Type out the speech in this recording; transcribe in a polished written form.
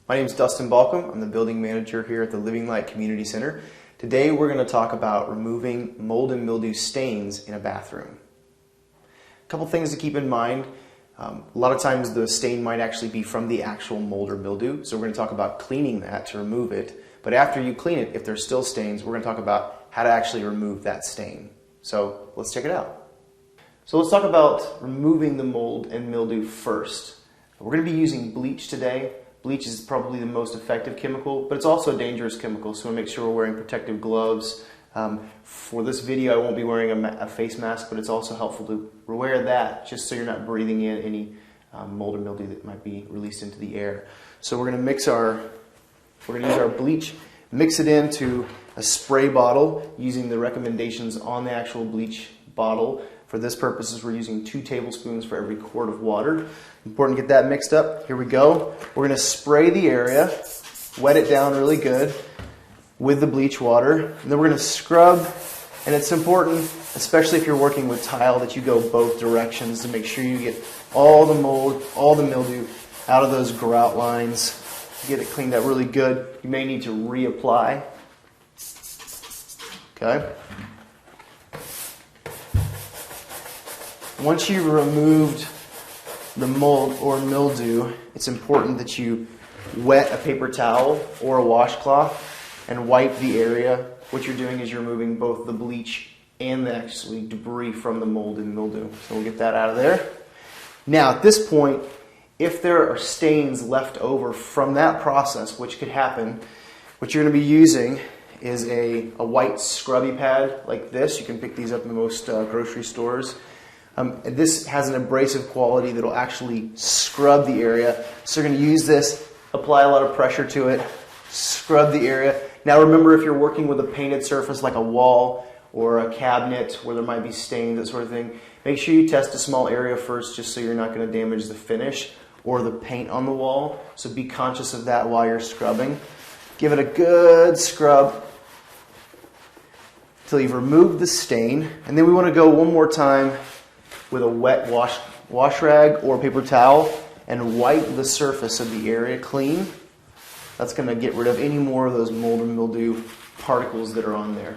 My name is Dustin Balcom. I'm the building manager here at the Living Light Community Center. Today we're going to talk about removing mold and mildew stains in a bathroom. A couple things to keep in mind. A lot of times the stain might actually be from the actual mold or mildew, so we're going to talk about cleaning that to remove it. But after you clean it, if there's still stains, we're going to talk about how to actually remove that stain. So let's check it out. So let's talk about removing the mold and mildew first. We're going to be using bleach today. Bleach is probably the most effective chemical, but it's also a dangerous chemical, so we want to make sure we're wearing protective gloves. For this video, I won't be wearing a face mask, but it's also helpful to wear that just so you're not breathing in any mold or mildew that might be released into the air. So we're going to use our bleach, mix it into a spray bottle using the recommendations on the actual bleach bottle. For this purposes, we're using 2 tablespoons for every quart of water. Important to get that mixed up. Here we go. We're going to spray the area, wet it down really good with the bleach water, and then we're going to scrub. And it's important, especially if you're working with tile, that you go both directions to make sure you get all the mold, all the mildew out of those grout lines. Get it cleaned up really good. You may need to reapply. Okay. Once you've removed the mold or mildew, it's important that you wet a paper towel or a washcloth and wipe the area. What you're doing is you're removing both the bleach and the actually debris from the mold and mildew. So we'll get that out of there. Now at this point, if there are stains left over from that process, which could happen, what you're going to be using is a white scrubby pad like this. You can pick these up in most grocery stores. This has an abrasive quality that will actually scrub the area. So you're going to use this, apply a lot of pressure to it, scrub the area. Now remember, if you're working with a painted surface like a wall or a cabinet where there might be stains, that sort of thing, make sure you test a small area first just so you're not going to damage the finish or the paint on the wall. So be conscious of that while you're scrubbing. Give it a good scrub until you've removed the stain. And then we want to go one more time with a wet wash rag or paper towel and wipe the surface of the area clean. That's going to get rid of any more of those mold and mildew particles that are on there.